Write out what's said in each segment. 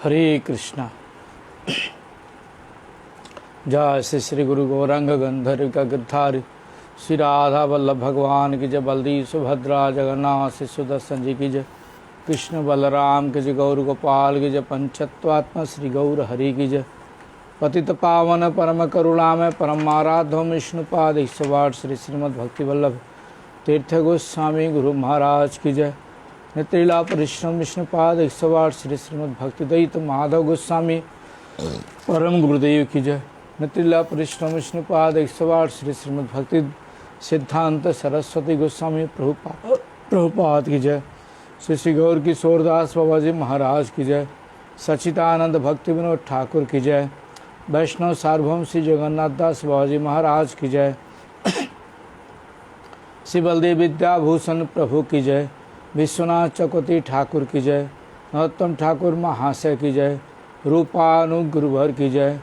हरे कृष्णा। जय श्री श्री गुरु गौरंग गंधर्व का गिरधारी श्री राधा वल्लभ भगवान की जय। बलदेव सुभद्रा जगन्नाथ श्री सुदर्शन जी की जय। कृष्ण बलराम की जय। गौर गोपाल की जय। पंचत्वात्मा श्री गौर हरि की जय। पतित पावन परम करुणामय परम आराध्य विष्णुपाद 108 श्री श्रीमद् भक्ति वल्लभ तीर्थ गोस्वामी गुरु महाराज की जय। नित्रीला परिश्रम विष्णुपाद 108 श्री श्रीमद् भक्ति दयित माधव गोस्वामी परम गुरुदेव की जय। नित्रीला परिश्रम विष्णुपाद 108 श्री श्रीमद् भक्ति सिद्धांत सरस्वती गोस्वामी प्रभुपाद की जय। श्री श्री गौर किशोरदास बाबा जी महाराज की जय। सच्चिदानंद भक्ति विनोद ठाकुर की जय। वैष्णव सार्वभौम श्री जगन्नाथ दास बाबा जी महाराज की जय। श्री बलदेव विद्याभूषण प्रभु की जय। विश्वनाथ चकोती ठाकुर की जय। नरोत्तम ठाकुर महाशय की जय। रूपानु गुरुवर की जय।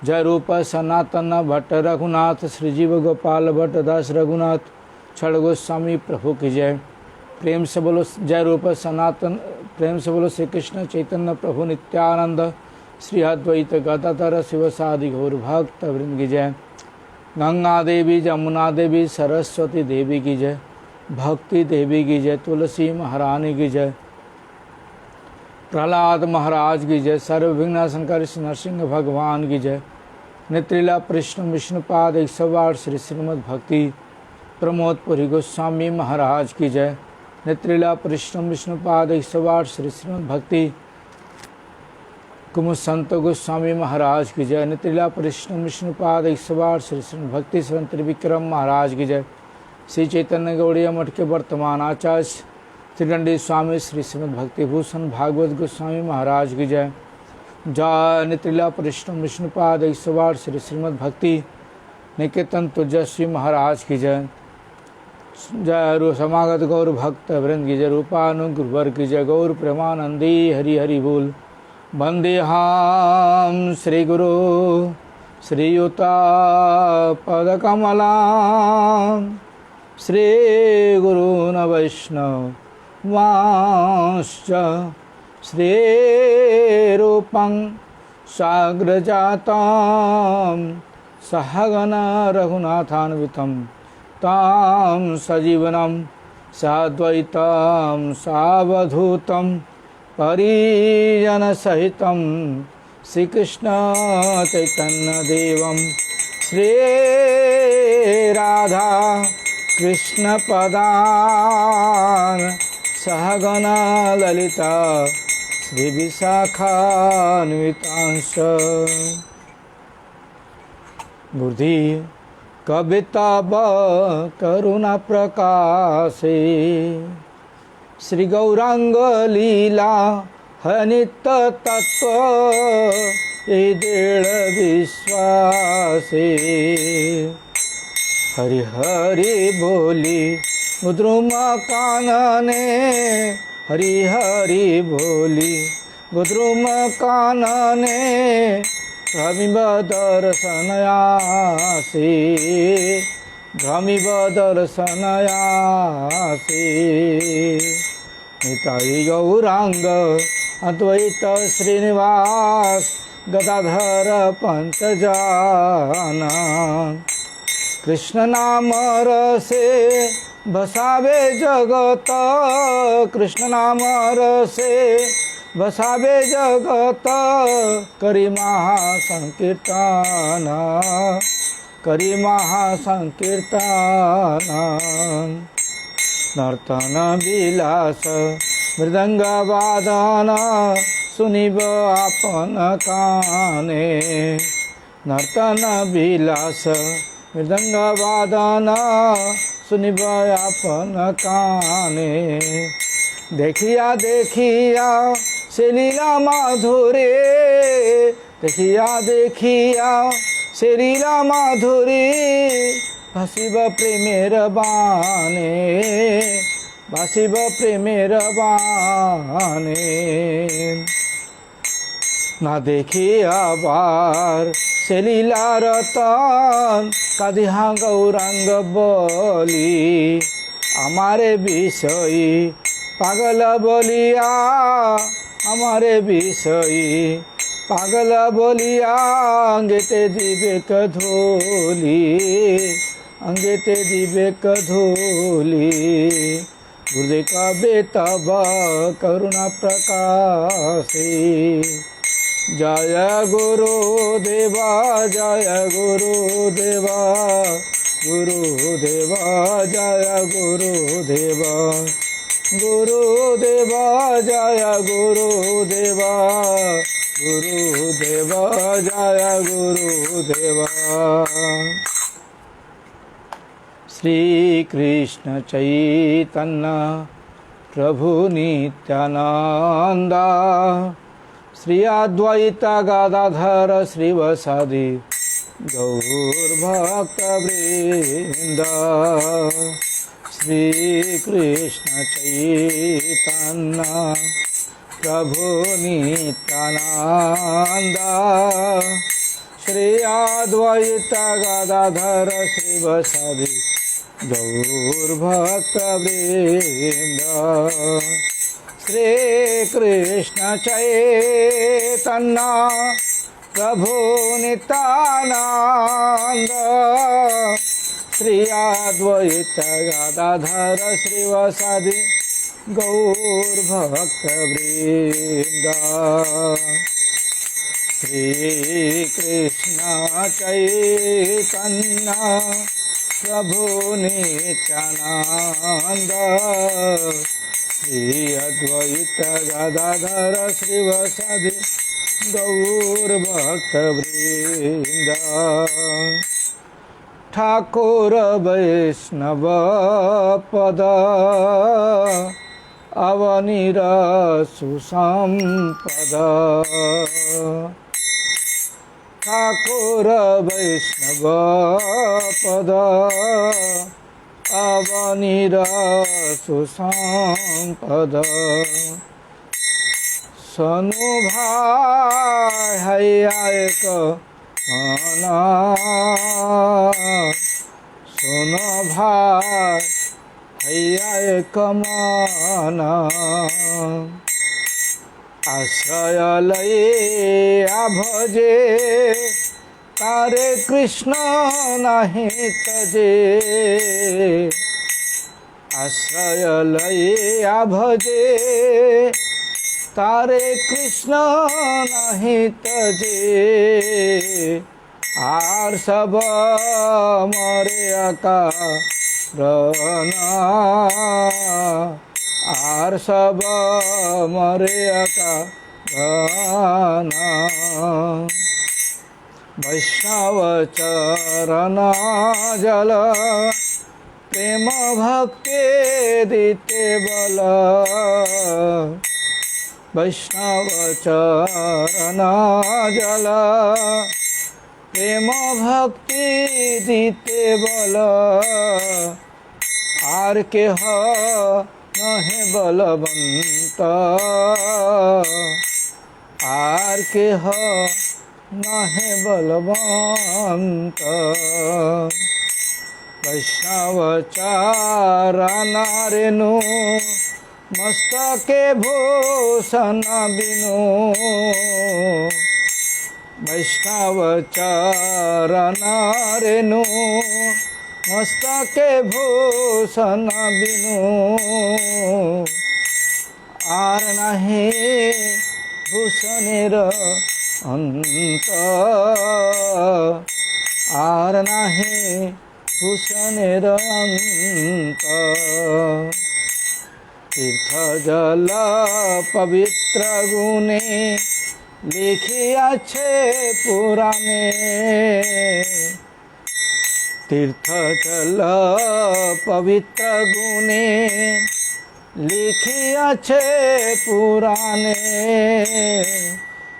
जय रूप सनातन भट्ट रघुनाथ श्री जीव गोपाल भट्ट दास रघुनाथ छड़ गोस्वामी प्रभु की जय। प्रेम से बोलो जय रूप सनातन। प्रेम से बोलो श्री कृष्ण चैतन्य प्रभु नित्यानंद श्री अद्वैत गदाधर शिवसादि गौर भक्त वृंद की जय। गंगा देवी जमुना देवी सरस्वती देवी की जय। भक्ति देवी की जय। तुलसी महारानी की जय। प्रहलाद महाराज की जय। सर्वविघ्नाशंकर नरसिंह भगवान की जय। नित्रीला कृष्ण विष्णुपाद 108 श्री श्रीमद् भक्ति प्रमोदपुरी गोस्वामी महाराज की जय। नित्रीला कृष्ण विष्णुपाद 108 श्री श्रीमद् भक्ति कुमुद संत गोस्वामी महाराज की जय। नित्रीला कृष्ण विष्णुपाद 108 श्री श्रीमद् भक्ति संत त्रिविक्रम महाराज की जय। श्री चैतन्य गौड़िया मठ के वर्तमान आचार्य त्रिदंडी स्वामी श्री श्रीमद् भक्ति भूषण भागवत गोस्वामी महाराज की जय। जय नित्रीला कृष्ण विष्णुपाद 108 श्री श्रीमद् भक्ति निकेतन तेजस्वी महाराज की जय। जय समागत गौर भक्त वृंद की जय। रूपानु गुरुवर की जय। गौर प्रेमानंदी हरि हरि बोल। वंदेहाम श्री गुरु श्रीयुता पदकमला श्री गुरून् वैष्णव वांश्च श्री रूपं साग्रजातं सहगण रघुनाथान्वितं तां सजीवनं साद्वैतं सावधूतं परिजनसहितं श्रीकृष्ण चैतन्यदेवं श्री राधा कृष्ण पदान सहगण ललिता श्री विशाखान्वितांश। बुद्धि कविता करुणा प्रकाशे श्री गौरांग लीला हनित्य तत्व दृढ़ विश्वासे। हरि हरि बोली गुद्रुम कानने हरि हरि बोली गुद्रुम कानने भ्रमिव दर्शनयासि भ्रमिव दर्शनयासि। निताई गौरांग अद्वैत श्रीनिवास गदाधर पंचजाना। कृष्ण नाम रसे बसावे जगत कृष्ण नाम रसे बसावे जगत। करी महासंकीर्तन करी महासंकीर्तन। नर्तन विलास मृदंग वादन सुनिब आपन काने। नर्तन विलास मृदंग वादन सुनिब आपन काने। देखिया देखिया से लीला माधुरी देखिया देखिया से लीला माधुरी। भासिब प्रेमेर बाने भासिब प्रेमेर बाने। ना देखिया बार से लीला रतन কাদিহা গৌরাঙ্গ বলি আমারে বিষয়ী পাগল বলিয়া আমারে বিষয়ী পাগলা বলিয়া অঙ্গেতে বিবেক ধুলি, অঙ্গেতে বিবেক ধুলি। गुरुदेव का बेतब करुणा प्रकाशी। जय गुरुदेवा जय गुरुदेवा, गुरुदेवा जय गुरुदेवा, गुरुदेवा जय गुरुदेवा, गुरुदेवा जय गुरुदेवा। श्री कृष्ण चैतन्य प्रभु नित्यानंद, श्री अद्वैत गदाधर श्रीवासादि गौरभक्तवृंद। श्री कृष्ण चैतन्य प्रभु नित्यानंद, श्री अद्वैत गदाधर श्रीवासादि गौरभक्तवृंद। श्री कृष्ण चैतन्य प्रभु नित्यानंद, श्री अद्वैत गदाधर श्रीवासादि गौरभक्तवृंद। श्री कृष्ण चैतन्य प्रभु नित्यानंद, श्री अद्वैत गदाधर श्रीवासादि गौरभक्तवृंद। ठाकुर वैष्णव पद अवनीर सुसंपद, ठाकुर वैष्णव पद अवनीर सुसंपद। सनु भाई हैया एक मना, सुनो भाई हैया एक मना। आश्रय लये भजे तारे कृष्ण नहीं तजे, आश्रय लये भजे तारे कृष्ण नहीं तजे। आर सब मरे अकारणा, आर सब मरे अकारणा। वैष्णव चरण जल प्रेम भक्ति दीते बल, वैष्णव चरण जल प्रेम भक्ति दीते बल। आर के हो नहे बलवंत, आर के हो नहे बलवंत। वैष्णव चरण रेणु मस्तके भूषण बिनु, वैष्णव चरण रेणु मस्तके भूषण बिनु। आर नहीं भूषणेर अंत, आर नहीं भूषणेर अंत। तीर्थ जल पवित्र गुणे लिखियाछे पुराणे, तीर्थ जल पवित्र गुणे लिखियाछे पुराणे।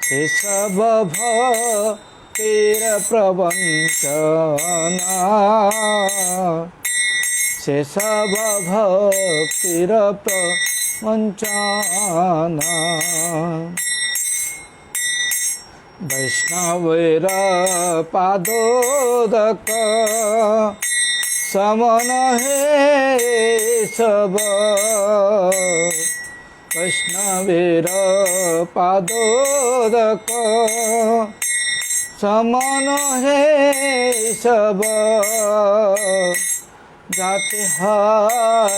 से सब भक्तिर प्रवंचना, से सब भक्तिर प्रवंचना। वैष्णवेर पादोदक समन हे सब, वैष्णवेर पादोदक समन हे सब जाते हैं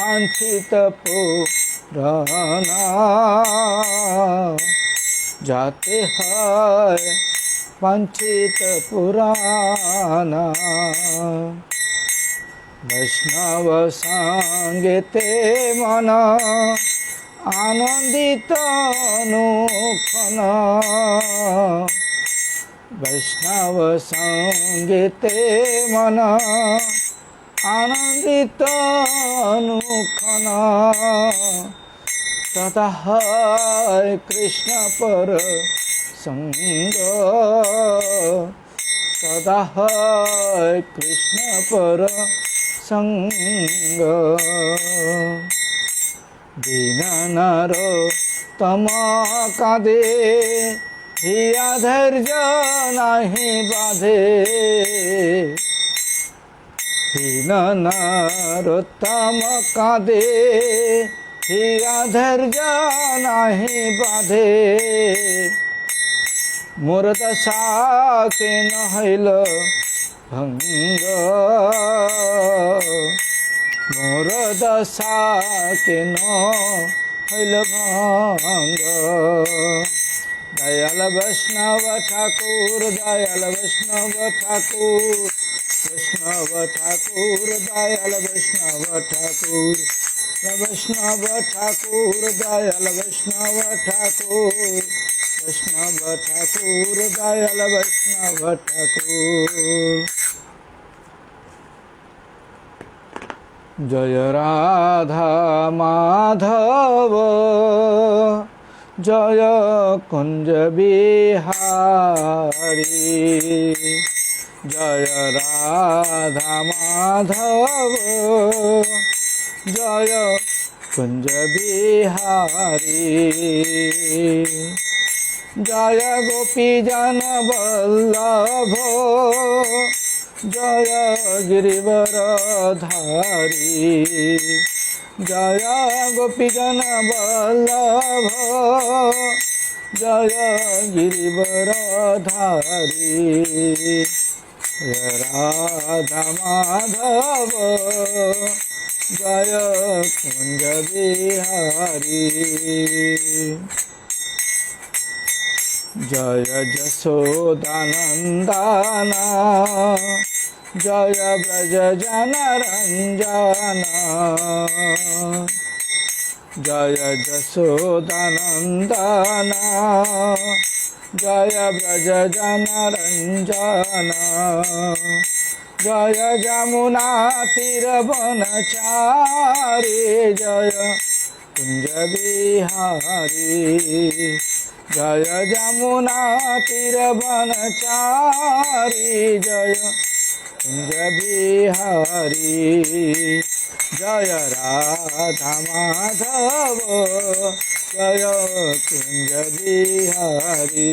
वांछित पुराना जाते हैं वांछित पुराना वैष्णव संगे ते मन आनंदित नूखन वैष्णव संगे ते मन आनंदित नूखन सदा है कृष्ण पर संग सदा है कृष्ण पर संग दीन नर तम कांदे हिया धैर्य नहीं बाधे दीन नर तम कांदे हिया धैर्य नहीं बाधे मोर दशा के नहैल भंग मोर दशा के नहैल भंग दयाल वैष्णव ठाकुर दयाल वैष्णव ठाकुर वैष्णव ठाकुर दयाल वैष्णव ठाकुर वैष्णव ठाकुर दयाल वैष्णव ठाकुर वैष्णव ठाकुर दयाल वैष्णव ठाकुर जय राधा माधव जय कुंज बिहारी जय राधा माधव जय कुंज बिहारी जय गोपी जन वल्लभ जय गिरिवर धारी जय गोपी जन वल्लभ जय गिरिवर धारी जय राधा माधव जय कुंज बिहारी जय जशोदानंदना जय ब्रज जनरंजना जय जशोदानंदना जय ब्रज जनरंजना जय जमुना तीर वनचारी जय कुंज बिहारी जय जमुना तीर वनचारी जय कुंज बिहारी जय राधा माधव जय कुंज बिहारी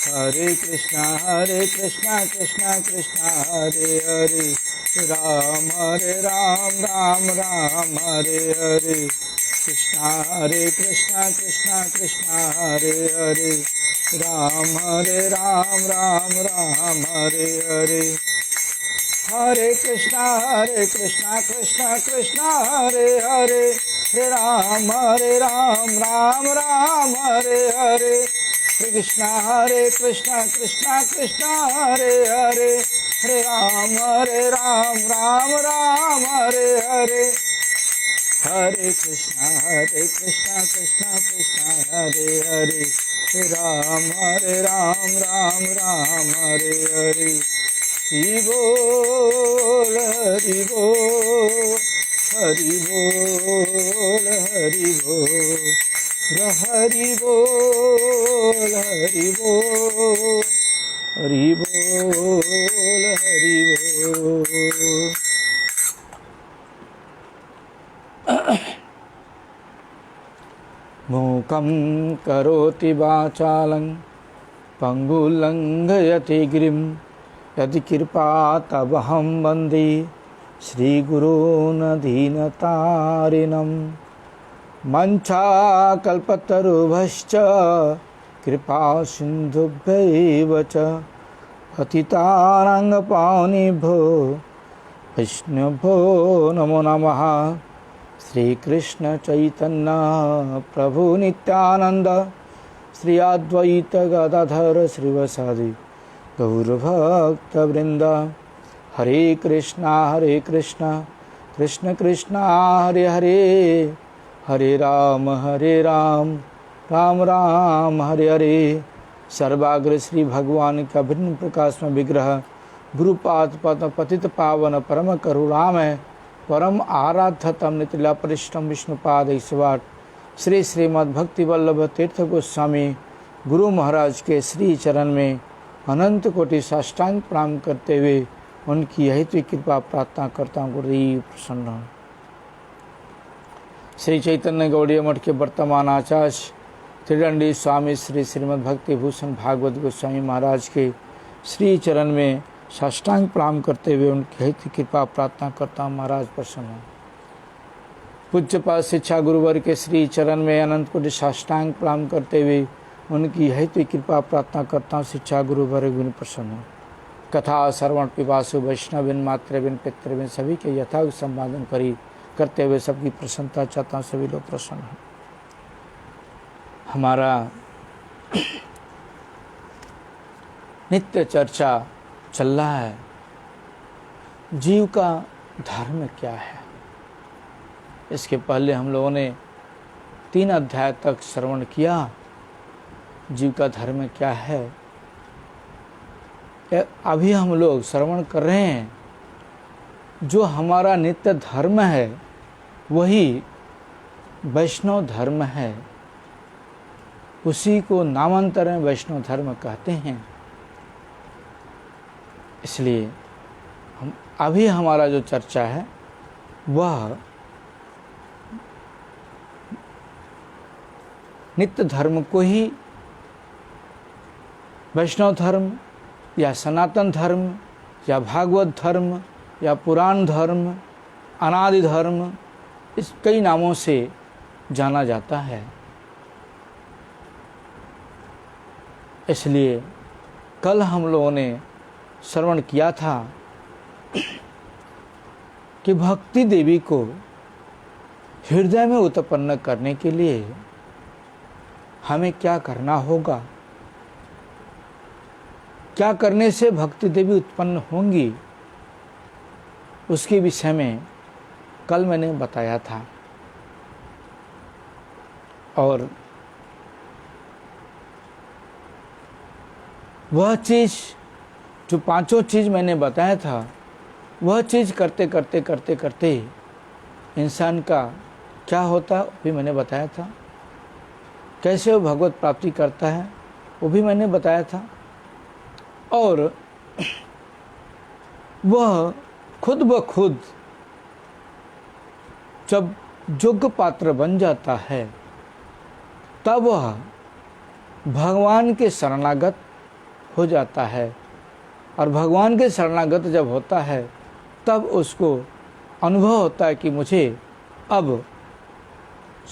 हरे कृष्णा कृष्णा कृष्णा हरे हरे राम राम राम हरे हरे कृष्णा कृष्णा कृष्णा हरे हरे राम राम राम हरे हरे हरे कृष्णा कृष्णा कृष्णा हरे हरे राम राम राम हरे हरे कृष्णा कृष्णा कृष्णा हरे हरे राम राम राम हरे हरे हरे कृष्णा कृष्णा हरे हरे राम राम राम हरे हरे हरि बोल हरि बोल हरि बोल हरि बोल हरि बोल हरि बोल हरि बोल हरि बोल। मूकं करोति वाचालं पंगुलंघयति गिरिं यदि कृपा तवहं वन्दे श्रीगुरून् दीनतारिणं मंचाकल्पतरुभ्यश्च कृपा सिन्धुभ्यैव च पतितानां पावनेभ्यो वैष्णवो नमो नमः। श्री कृष्ण चैतन्य प्रभु नित्यानंद श्री अद्वैत गदाधर श्रीवासादि गौरभक्तवृंद। हरे कृष्णा कृष्ण कृष्णा हरे हरे, हरे राम राम राम हरे हरे। सर्वाग्र श्री भगवान का भिन्न प्रकाश में विग्रह गुरुपाद पतित पावन परम करुणामय परम आराध्य तम नितिला परिश्रम विष्णुपाद ईश्वर श्री श्रीमद् भक्ति वल्लभ तीर्थ गोस्वामी गुरु महाराज के श्री चरण में अनंत कोटि साष्टांग प्रणाम करते हुए उनकी यही कृपा प्रार्थना करता हूँ। गुरुदेव प्रसन्न। श्री चैतन्य गौड़ीय मठ के वर्तमान आचार्य त्रिदंडी स्वामी श्री श्रीमद् भक्ति भूषण भागवत गोस्वामी महाराज के श्री चरण में साष्टांग प्रणाम करते हुए उनकी हित कृपा प्रार्थना करता हूँ। महाराज प्रसन्न हो। पूज्यपाद शिक्षा गुरुवर के श्री चरण में अनंत कोटि साष्टांग प्रणाम करते हुए उनकी हित कृपा प्रार्थना करता हूँ। शिक्षा गुरुवर गुण प्रसन्न हो। कथा श्रवण पिपासु वैष्णविन मातृविन पितृविन सभी के यथावत संपादन करते हुए सबकी प्रसन्नता चाहता हूँ। सभी लोग प्रसन्न हैं। हमारा नित्य चर्चा चल रहा है जीव का धर्म क्या है। इसके पहले हम लोगों ने 3 अध्याय तक श्रवण किया जीव का धर्म क्या है। अभी हम लोग श्रवण कर रहे हैं जो हमारा नित्य धर्म है वही वैष्णव धर्म है। उसी को नामांतर में वैष्णव धर्म कहते हैं। इसलिए हम अभी हमारा जो चर्चा है वह नित्य धर्म को ही वैष्णव धर्म या सनातन धर्म या भागवत धर्म या पुराण धर्म अनादि धर्म इस कई नामों से जाना जाता है। इसलिए कल हम लोगों ने श्रवण किया था कि भक्ति देवी को हृदय में उत्पन्न करने के लिए हमें क्या करना होगा, क्या करने से भक्ति देवी उत्पन्न होंगी, उसके विषय में कल मैंने बताया था। और वह चीज़ जो 5 चीज़ मैंने बताया था वह चीज़ करते करते करते करते इंसान का क्या होता भी मैंने बताया था। कैसे वो भगवत प्राप्ति करता है वो भी मैंने बताया था। और वह खुद ब खुद जब योग्य पात्र बन जाता है तब वह भगवान के शरणागत हो जाता है। और भगवान के शरणागत जब होता है तब उसको अनुभव होता है कि मुझे अब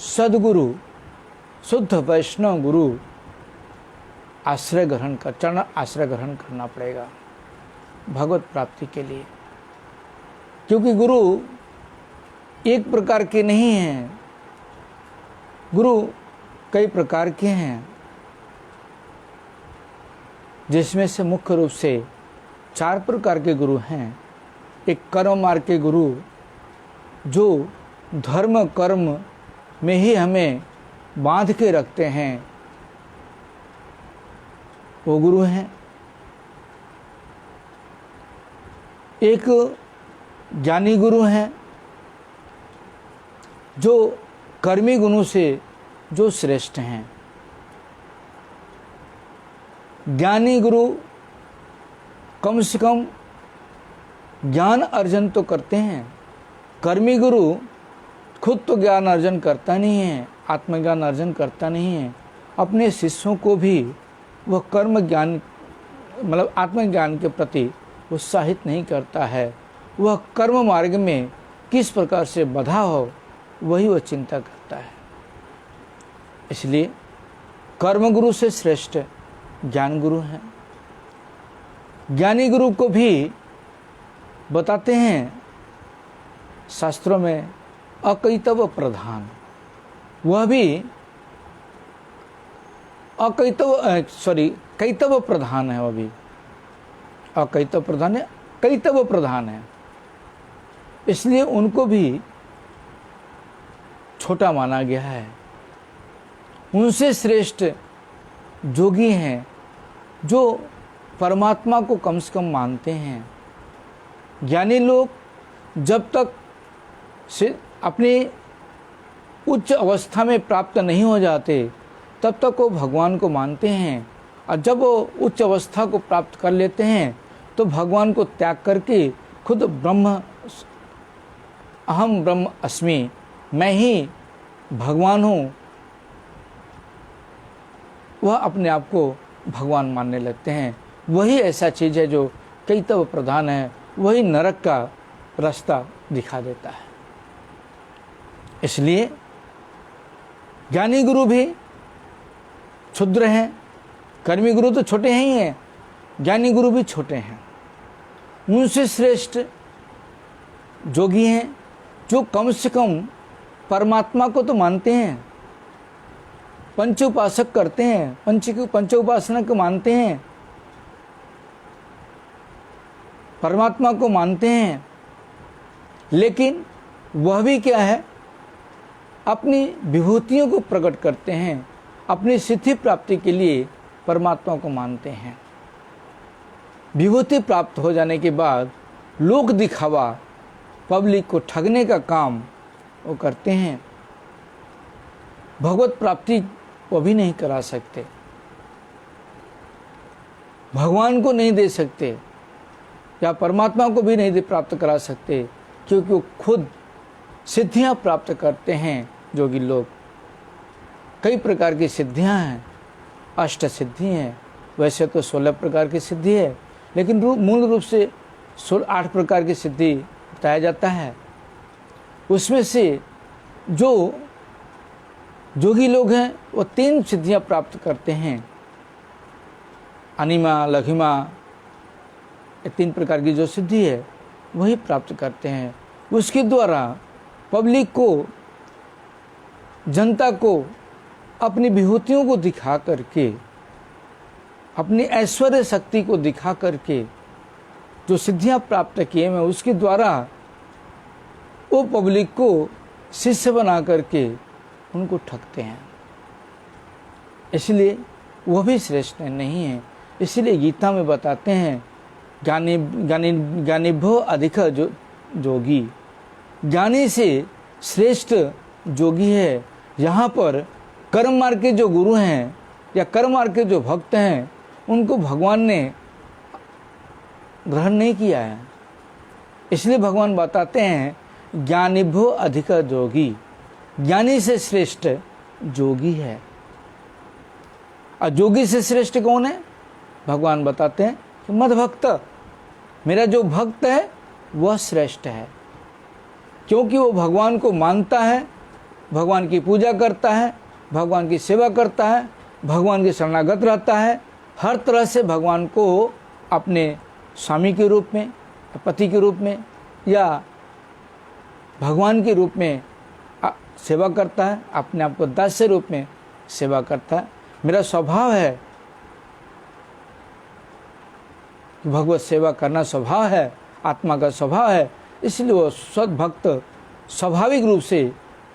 सद्गुरु शुद्ध वैष्णव गुरु चरण आश्रय ग्रहण करना पड़ेगा भगवत प्राप्ति के लिए। क्योंकि गुरु एक प्रकार के नहीं हैं, गुरु कई प्रकार के हैं, जिसमें से मुख्य रूप से 4 प्रकार के गुरु हैं। एक कर्म मार्ग के गुरु जो धर्म कर्म में ही हमें बांध के रखते हैं वो गुरु हैं। एक ज्ञानी गुरु हैं जो कर्मी गुणों से जो श्रेष्ठ हैं। ज्ञानी गुरु कम से कम ज्ञान अर्जन तो करते हैं, कर्मी गुरु खुद तो ज्ञान अर्जन करता नहीं है, आत्मज्ञान अर्जन करता नहीं है, अपने शिष्यों को भी वह कर्म ज्ञान मतलब आत्मज्ञान के प्रति उत्साहित नहीं करता है। वह कर्म मार्ग में किस प्रकार से बाधा हो वही वह चिंता करता है। इसलिए कर्म गुरु से श्रेष्ठ ज्ञान गुरु हैं। ज्ञानी गुरु को भी बताते हैं शास्त्रों में अकैतव प्रधान, वह भी कैतव प्रधान है, वह भी अकैतव प्रधान है, कैतव प्रधान है, इसलिए उनको भी छोटा माना गया है। उनसे श्रेष्ठ जोगी हैं जो परमात्मा को कम से कम मानते हैं। ज्ञानी लोग जब तक अपनी उच्च अवस्था में प्राप्त नहीं हो जाते तब तक वो भगवान को मानते हैं, और जब वो उच्च अवस्था को प्राप्त कर लेते हैं तो भगवान को त्याग करके खुद अहम ब्रह्म अस्मि, मैं ही भगवान हूँ, वह अपने आप को भगवान मानने लगते हैं। वही ऐसा चीज़ है जो कैतव प्रधान है, वही नरक का रास्ता दिखा देता है। इसलिए ज्ञानी गुरु भी क्षुद्र हैं, कर्मी गुरु तो छोटे ही हैं, ज्ञानी गुरु भी छोटे हैं। उनसे श्रेष्ठ जोगी हैं जो कम से कम परमात्मा को तो मानते हैं, पंच उपासक करते हैं, पंच उपासना को मानते हैं, परमात्मा को मानते हैं, लेकिन वह भी क्या है, अपनी विभूतियों को प्रकट करते हैं, अपनी सिद्धि प्राप्ति के लिए परमात्मा को मानते हैं। विभूति प्राप्त हो जाने के बाद लोक दिखावा, पब्लिक को ठगने का काम वो करते हैं। भगवत प्राप्ति वो भी नहीं करा सकते, भगवान को नहीं दे सकते या परमात्मा को भी नहीं प्राप्त करा सकते, क्योंकि वो खुद सिद्धियां प्राप्त करते हैं। जोगी लोग कई प्रकार की सिद्धियां हैं, अष्ट सिद्धि हैं, वैसे तो 16 प्रकार की सिद्धि है, लेकिन मूल रूप से 8 प्रकार की सिद्धि बताया जाता है। उसमें से जो जोगी लोग हैं वो 3 सिद्धियां प्राप्त करते हैं, अनिमा, लघिमा, ये 3 प्रकार की जो सिद्धि है वही प्राप्त करते हैं। उसके द्वारा पब्लिक को, जनता को अपनी विभूतियों को दिखा करके, अपनी ऐश्वर्य शक्ति को दिखा करके जो सिद्धियां प्राप्त किए हैं उसके द्वारा वो पब्लिक को शिष्य बना करके उनको ठगते हैं। इसलिए वह भी श्रेष्ठ नहीं है। इसलिए गीता में बताते हैं ज्ञानिभ्यो अधिक जोगी, ज्ञानी से श्रेष्ठ जोगी है। यहाँ पर कर्म मार्ग के जो गुरु हैं या कर्म मार्ग के जो भक्त हैं उनको भगवान ने ग्रहण नहीं किया है। इसलिए भगवान बताते हैं ज्ञानिभ्यो अधिक जोगी, ज्ञानी से श्रेष्ठ जोगी है। और जोगी से श्रेष्ठ कौन है? भगवान बताते हैं कि मद भक्त, मेरा जो भक्त है वह श्रेष्ठ है, क्योंकि वो भगवान को मानता है, भगवान की पूजा करता है, भगवान की सेवा करता है, भगवान के शरणागत रहता है, हर तरह से भगवान को अपने स्वामी के रूप में, पति के रूप में या भगवान के रूप में सेवा करता है, अपने आप को दास्य रूप में सेवा करता है। मेरा स्वभाव है कि भगवत सेवा करना स्वभाव है, आत्मा का स्वभाव है, इसलिए वो सद्भक्त स्वाभाविक रूप से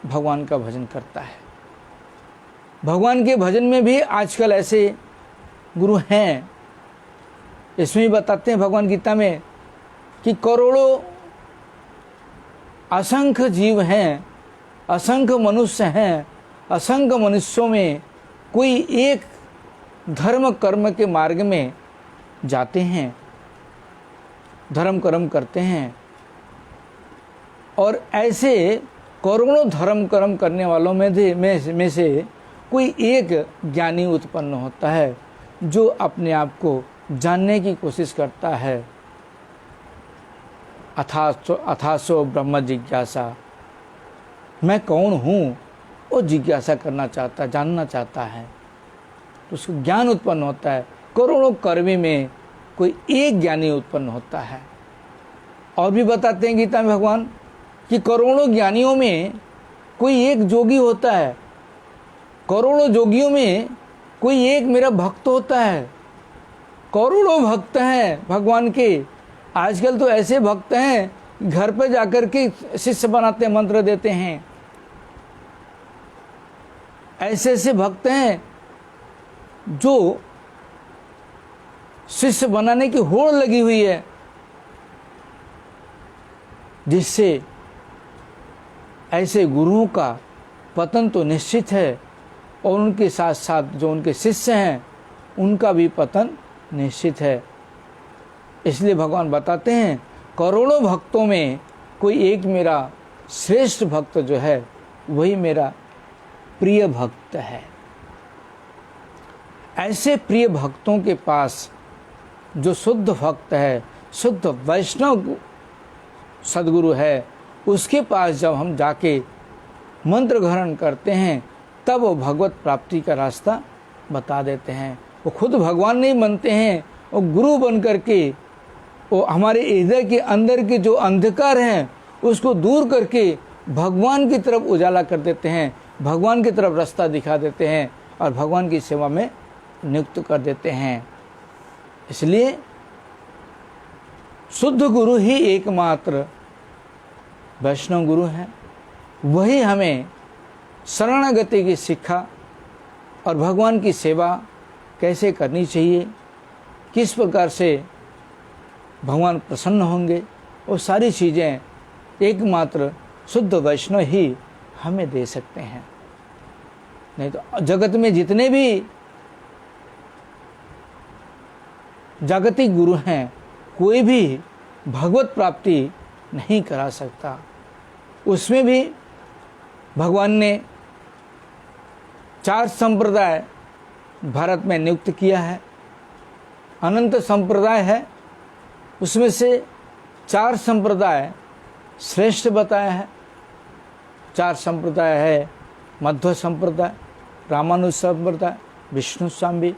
भगवान का भजन करता है। भगवान के भजन में भी आजकल ऐसे गुरु हैं, इसमें भी बताते हैं भगवान गीता में कि करोड़ों असंख्य जीव हैं, असंख्य मनुष्य हैं, असंख्य मनुष्यों में कोई एक धर्म कर्म के मार्ग में जाते हैं, धर्म कर्म करते हैं, और ऐसे करोड़ों धर्म कर्म करने वालों में से कोई एक ज्ञानी उत्पन्न होता है जो अपने आप को जानने की कोशिश करता है। अथासो ब्रह्म जिज्ञासा, मैं कौन हूँ वो जिज्ञासा करना चाहता है, जानना चाहता है, तो उसको ज्ञान उत्पन्न होता है। करोड़ों कर्मी में कोई एक ज्ञानी उत्पन्न होता है। और भी बताते हैं गीता में भगवान कि करोड़ों ज्ञानियों में कोई एक जोगी होता है, करोड़ों जोगियों में कोई एक मेरा भक्त होता है। करोड़ों भक्त हैं भगवान के। आजकल तो ऐसे भक्त हैं घर पे जाकर के शिष्य बनाते, मंत्र देते हैं। ऐसे ऐसे भक्त हैं जो शिष्य बनाने की होड़ लगी हुई है, जिससे ऐसे गुरुओं का पतन तो निश्चित है और उनके साथ साथ जो उनके शिष्य हैं उनका भी पतन निश्चित है। इसलिए भगवान बताते हैं करोड़ों भक्तों में कोई एक मेरा श्रेष्ठ भक्त जो है वही मेरा प्रिय भक्त है। ऐसे प्रिय भक्तों के पास जो शुद्ध भक्त है, शुद्ध वैष्णव सद्गुरु है, उसके पास जब हम जाके मंत्र ग्रहण करते हैं तब वो भगवत प्राप्ति का रास्ता बता देते हैं। वो खुद भगवान नहीं बनते हैं, वो गुरु बन करके वो हमारे हृदय के अंदर के जो अंधकार हैं उसको दूर करके भगवान की तरफ उजाला कर देते हैं, भगवान की तरफ रास्ता दिखा देते हैं और भगवान की सेवा में नियुक्त कर देते हैं। इसलिए शुद्ध गुरु ही एकमात्र वैष्णव गुरु हैं। वही हमें शरणागति की शिक्षा और भगवान की सेवा कैसे करनी चाहिए, किस प्रकार से भगवान प्रसन्न होंगे, वो सारी चीज़ें एकमात्र शुद्ध वैष्णव ही हमें दे सकते हैं। नहीं तो जगत में जितने भी जागतिक गुरु हैं कोई भी भगवत प्राप्ति नहीं करा सकता। उसमें भी भगवान ने 4 संप्रदाय भारत में नियुक्त किया है। अनंत संप्रदाय है, उसमें से 4 संप्रदाय श्रेष्ठ बताया है। 4 संप्रदाय है मध्व संप्रदाय, रामानुज संप्रदाय, विष्णु स्वामी,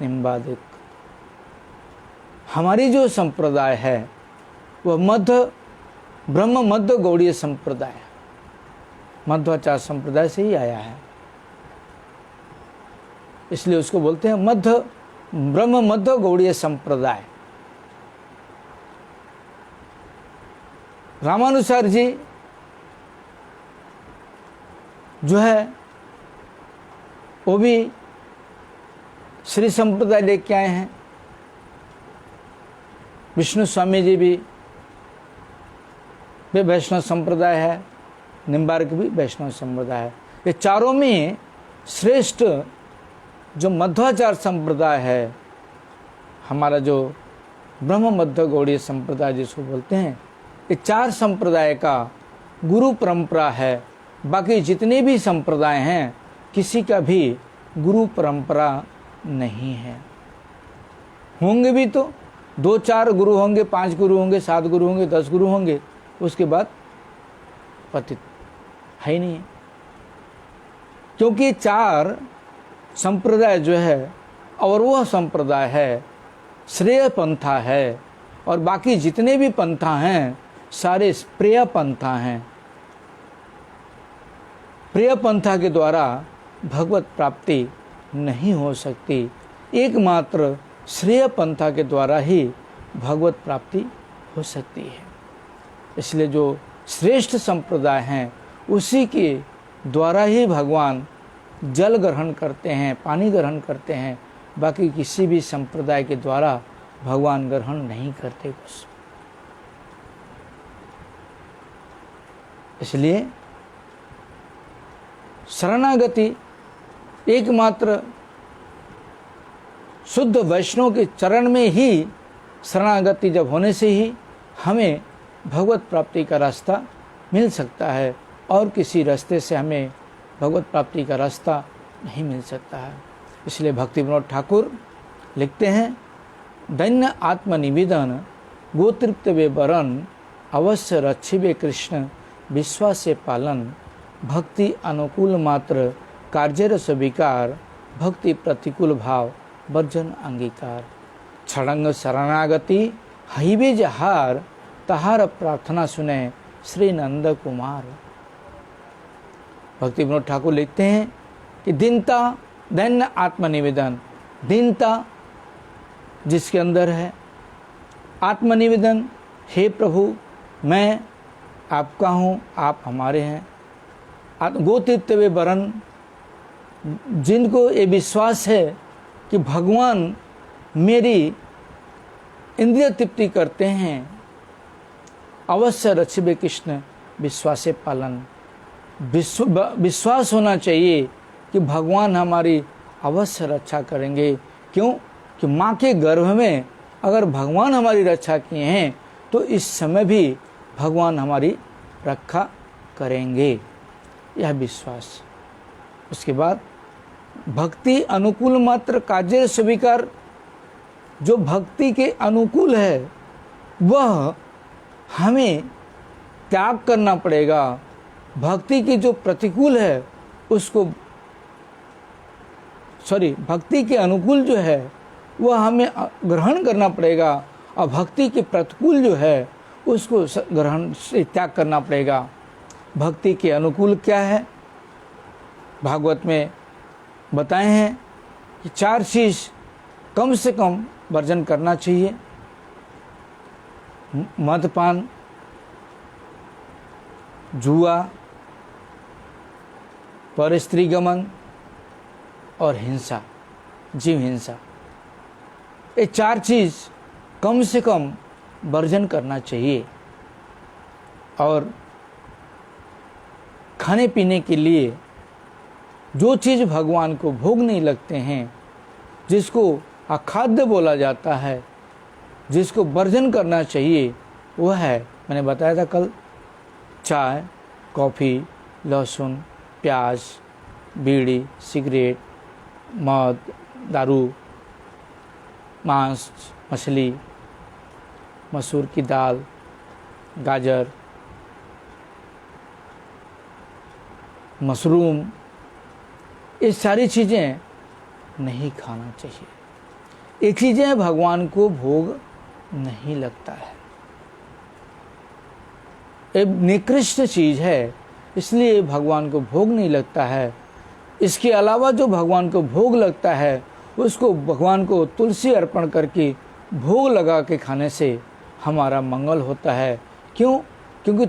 निम्बादिक। हमारी जो संप्रदाय है वह ब्रह्म मध्य गौड़ीय संप्रदाय, मध्वाचार्य संप्रदाय से ही आया है। इसलिए उसको बोलते हैं ब्रह्म मध्य गौड़ीय संप्रदाय। रामानुसार जी जो है वो भी श्री संप्रदाय लेके आए हैं। विष्णु स्वामी जी भी वे वैष्णव संप्रदाय है, निम्बार्क भी वैष्णव संप्रदाय है। ये चारों में श्रेष्ठ जो मध्वाचार्य संप्रदाय है, हमारा जो ब्रह्म मध्य गौड़ीय संप्रदाय जिसको बोलते हैं, ये 4 संप्रदाय का गुरु परंपरा है। बाकी जितने भी संप्रदाय हैं किसी का भी गुरु परंपरा नहीं है। होंगे भी तो 2-4 गुरु होंगे, 5 गुरु होंगे, 7 गुरु होंगे, 10 गुरु होंगे, उसके बाद पतित है ही नहीं है। क्योंकि 4 संप्रदाय जो है और वह संप्रदाय है श्रेय पंथा है और बाकी जितने भी पंथा हैं सारे प्रेय पंथा हैं। प्रेय पंथा के द्वारा भगवत प्राप्ति नहीं हो सकती, एकमात्र श्रेय पंथा के द्वारा ही भगवत प्राप्ति हो सकती है। इसलिए जो श्रेष्ठ संप्रदाय हैं उसी के द्वारा ही भगवान जल ग्रहण करते हैं, पानी ग्रहण करते हैं। बाकी किसी भी संप्रदाय के द्वारा भगवान ग्रहण नहीं करते कुछ। इसलिए शरणागति एकमात्र शुद्ध वैष्णव के चरण में ही शरणागति जब होने से ही हमें भगवत प्राप्ति का रास्ता मिल सकता है और किसी रास्ते से हमें भगवत प्राप्ति का रास्ता नहीं मिल सकता है। इसलिए भक्ति विनोद ठाकुर लिखते हैं, दैन्य आत्मनिवेदन गोतृप्त वे बरन अवश्य रक्षिबे कृष्ण विश्वास से पालन भक्ति अनुकूल मात्र कार्यरस विकार, भक्ति प्रतिकूल भाव वर्जन अंगीकार। छड़ंग शरणागति हईबे जहार, तहार प्रार्थना सुने श्री नंद कुमार। भक्ति विनोद ठाकुर लिखते हैं कि दीनता दैन्य आत्मनिवेदन, दीनता जिसके अंदर है, आत्मनिवेदन, हे प्रभु मैं आपका हूँ, आप हमारे हैं। गोतीर्तवे वरन, जिनको ये विश्वास है कि भगवान मेरी इंद्रिय तृप्ति करते हैं, अवश्य रचिबे कृष्ण विश्वासे पालन। विश्वास होना चाहिए कि भगवान हमारी अवश्य रक्षा करेंगे। क्यों? कि माँ के गर्भ में अगर भगवान हमारी रक्षा किए हैं तो इस समय भी भगवान हमारी रक्षा करेंगे, यह विश्वास। उसके बाद भक्ति अनुकूल मात्र कार्य स्वीकार, जो भक्ति के अनुकूल है वह हमें त्याग करना पड़ेगा। भक्ति की जो प्रतिकूल है उसको भक्ति के अनुकूल जो है वह हमें ग्रहण करना पड़ेगा, और भक्ति के प्रतिकूल जो है उसको ग्रहण से त्याग करना पड़ेगा। भक्ति के अनुकूल क्या है? भागवत में बताए हैं कि 4 चीज कम से कम वर्जन करना चाहिए। मद्यपान, जुआ, पर स्त्री गमन और हिंसा, जीव हिंसा, ये 4 चीज कम से कम वर्जन करना चाहिए। और खाने पीने के लिए जो चीज़ भगवान को भोग नहीं लगते हैं, जिसको अखाद्य बोला जाता है, जिसको वर्जन करना चाहिए, वह है, मैंने बताया था कल, चाय, कॉफ़ी, लहसुन, प्याज, बीड़ी, सिगरेट, मद, दारू, मांस, मछली, मसूर की दाल, गाजर, मशरूम, ये सारी चीज़ें नहीं खाना चाहिए। ये चीज़ें भगवान को भोग नहीं लगता है, ये निकृष्ट चीज़ है, इसलिए भगवान को भोग नहीं लगता है। इसके अलावा जो भगवान को भोग लगता है उसको भगवान को तुलसी अर्पण करके भोग लगा के खाने से हमारा मंगल होता है। क्यों? क्योंकि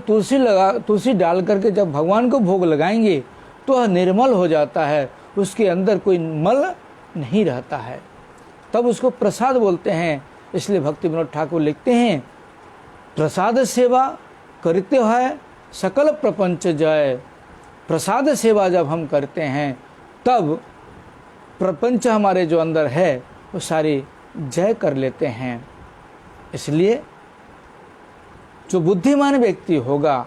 तुलसी डाल करके जब भगवान को भोग लगाएंगे तो वह निर्मल हो जाता है, उसके अंदर कोई मल नहीं रहता है, तब उसको प्रसाद बोलते हैं। इसलिए भक्ति विनोद ठाकुर लिखते हैं, प्रसाद सेवा करते है सकल प्रपंच जय। प्रसाद सेवा जब हम करते हैं तब प्रपंच हमारे जो अंदर है वो सारी जय कर लेते हैं। इसलिए जो बुद्धिमान व्यक्ति होगा,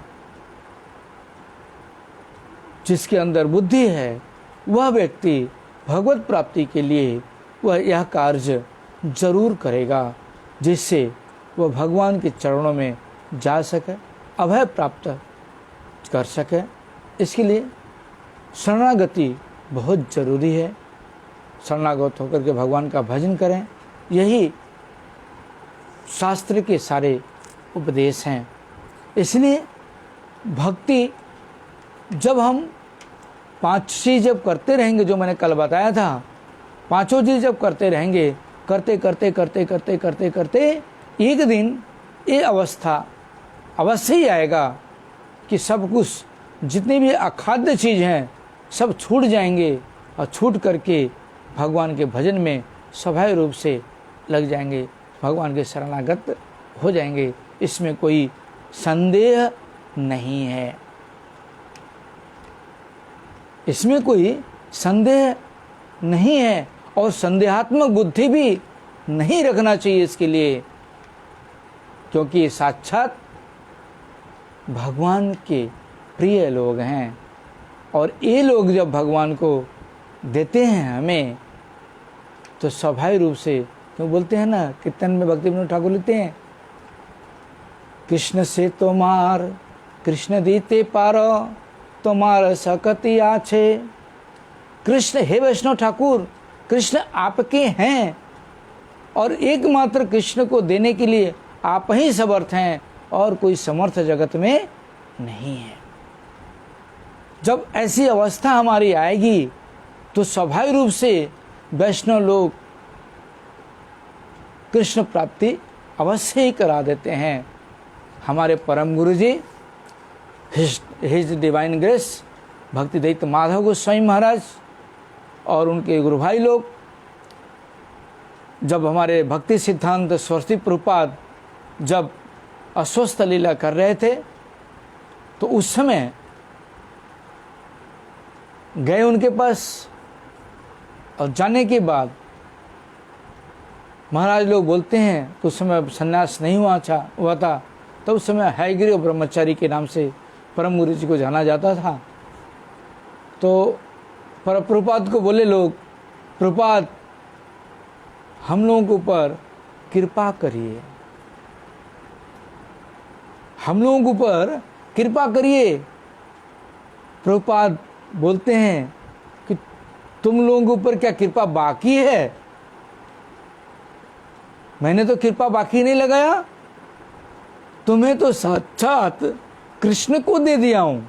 जिसके अंदर बुद्धि है, वह व्यक्ति भगवत प्राप्ति के लिए वह यह कार्य जरूर करेगा, जिससे वह भगवान के चरणों में जा सके, अभय प्राप्त कर सके। इसके लिए शरणागति बहुत जरूरी है। शरणागत होकर के भगवान का भजन करें, यही शास्त्र के सारे उपदेश हैं। इसलिए भक्ति जब हम 5 चीज़ जब करते रहेंगे, जो मैंने कल बताया था, 5 चीज़ जब करते रहेंगे, करते करते करते करते करते करते एक दिन ये अवस्था अवश्य ही आएगा कि सब कुछ, जितनी भी अखाद्य चीज़ हैं, सब छूट जाएंगे, और छूट करके भगवान के भजन में स्वाभाविक रूप से लग जाएंगे, भगवान के शरणागत हो जाएंगे। इसमें कोई संदेह नहीं है, इसमें कोई संदेह नहीं है, और संदेहात्मक बुद्धि भी नहीं रखना चाहिए इसके लिए, क्योंकि ये साक्षात भगवान के प्रिय लोग हैं। और ये लोग जब भगवान को देते हैं हमें, तो स्वाभाविक रूप से, क्यों बोलते हैं ना, कीर्तन में भक्ति विनोद ठाकुर लिखते हैं, कृष्ण से तो मार कृष्ण दीते पार, तुम्हार सकती आछे। कृष्ण, हे वैष्णव ठाकुर, कृष्ण आपके हैं और एकमात्र कृष्ण को देने के लिए आप ही समर्थ हैं और कोई समर्थ जगत में नहीं है। जब ऐसी अवस्था हमारी आएगी तो स्वाभाविक रूप से वैष्णव लोग कृष्ण प्राप्ति अवश्य ही करा देते हैं। हमारे परम गुरु जी हिज डिवाइन ग्रेस भक्ति दैत्य माधव गोस्वामी महाराज और उनके गुरु भाई लोग जब हमारे भक्ति सिद्धांत सरस्वती प्रभुपाद जब अस्वस्थ लीला कर रहे थे तो उस समय गए उनके पास और जाने के बाद महाराज लोग बोलते हैं तो उस समय संन्यास नहीं हुआ था। तो उस समय हयग्रीव ब्रह्मचारी के नाम से परम गुरु जी को जाना जाता था। तो प्रभुपाद को बोले लोग, प्रभुपाद हम लोगों के ऊपर कृपा करिए, हम लोगों के ऊपर कृपा करिए। प्रभुपाद बोलते हैं कि तुम लोगों के ऊपर क्या कृपा बाकी है? मैंने तो कृपा बाकी नहीं लगाया, तुम्हें तो साक्षात कृष्ण को दे दिया हूं।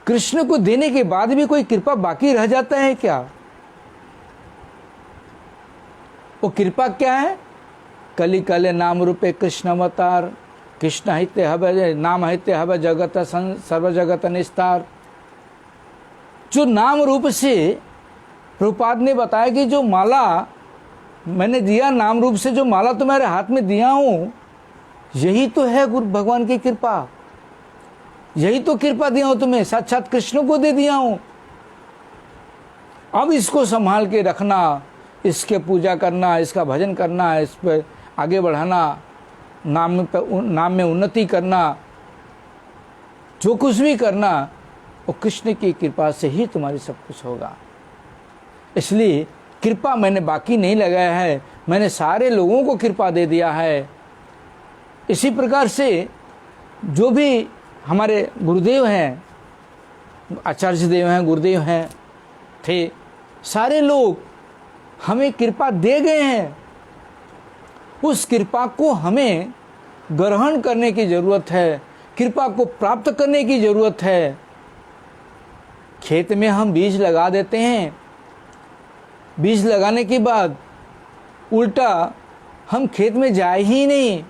कृष्ण को देने के बाद भी कोई कृपा बाकी रह जाता है क्या? वो कृपा क्या है? कली कले नाम रूपे कृष्ण अवतार, कृष्ण हिते हवे नाम हिते हवे जगत सर्व जगत निस्तार। जो नाम रूप से प्रभुपाद ने बताया कि जो माला मैंने दिया, नाम रूप से जो माला तुम्हारे हाथ में दिया हूं, यही तो है गुरु भगवान की कृपा। यही तो कृपा दिया हूं तुम्हें, साक्षात कृष्ण को दे दिया हूं। अब इसको संभाल के रखना, इसके पूजा करना, इसका भजन करना, इस पर आगे बढ़ाना, नाम में उन्नति करना, जो कुछ भी करना वो कृष्ण की कृपा से ही तुम्हारी सब कुछ होगा। इसलिए कृपा मैंने बाकी नहीं लगाया है, मैंने सारे लोगों को कृपा दे दिया है। इसी प्रकार से जो भी हमारे गुरुदेव हैं, आचार्य देव हैं, गुरुदेव हैं थे, सारे लोग हमें कृपा दे गए हैं। उस कृपा को हमें ग्रहण करने की जरूरत है, कृपा को प्राप्त करने की जरूरत है। खेत में हम बीज लगा देते हैं, बीज लगाने के बाद उल्टा हम खेत में जाए ही नहीं।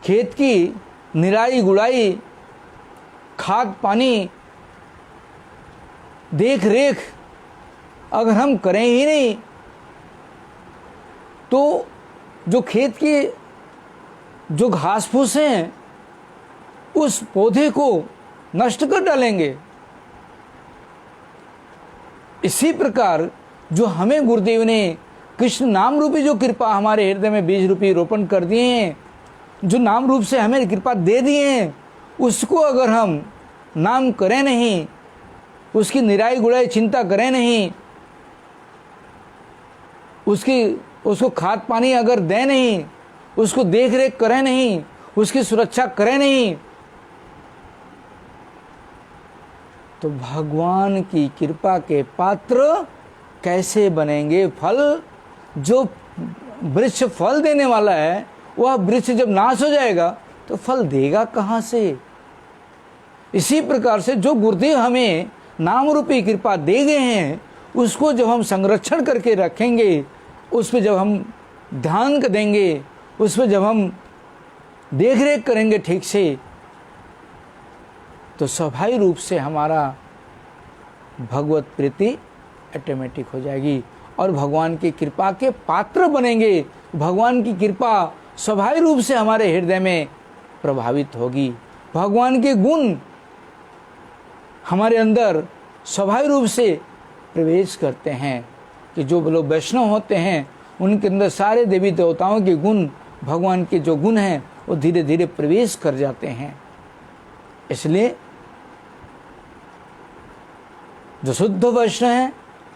खेत की निराई गुड़ाई, खाद पानी, देख रेख अगर हम करें ही नहीं तो जो खेत की जो घास फूस हैं उस पौधे को नष्ट कर डालेंगे। इसी प्रकार जो हमें गुरुदेव ने कृष्ण नाम रूपी जो कृपा हमारे हृदय में बीज रूपी रोपण कर दिए हैं, जो नाम रूप से हमें कृपा दे दिए हैं, उसको अगर हम नाम करें नहीं, उसकी निराई गुड़ाई चिंता करें नहीं, उसको खाद पानी अगर दें नहीं, उसको देख रेख करें नहीं, उसकी सुरक्षा करें नहीं, तो भगवान की कृपा के पात्र कैसे बनेंगे? फल, जो वृक्ष फल देने वाला है वह वृक्ष जब नाश हो जाएगा तो फल देगा कहाँ से? इसी प्रकार से जो गुरुदेव हमें नाम रूपी कृपा दे गए हैं, उसको जब हम संरक्षण करके रखेंगे, उस पर जब हम ध्यान देंगे, उस पर जब हम देख रेख करेंगे ठीक से, तो स्वाभाविक रूप से हमारा भगवत प्रीति ऑटोमेटिक हो जाएगी और भगवान की कृपा के पात्र बनेंगे। भगवान की कृपा स्वाभाविक रूप से हमारे हृदय में प्रभावित होगी। भगवान के गुण हमारे अंदर स्वाभाविक रूप से प्रवेश करते हैं कि जो लोग वैष्णव होते हैं उनके अंदर सारे देवी देवताओं के गुण, भगवान के जो गुण हैं वो धीरे धीरे प्रवेश कर जाते हैं। इसलिए जो शुद्ध वैष्णव हैं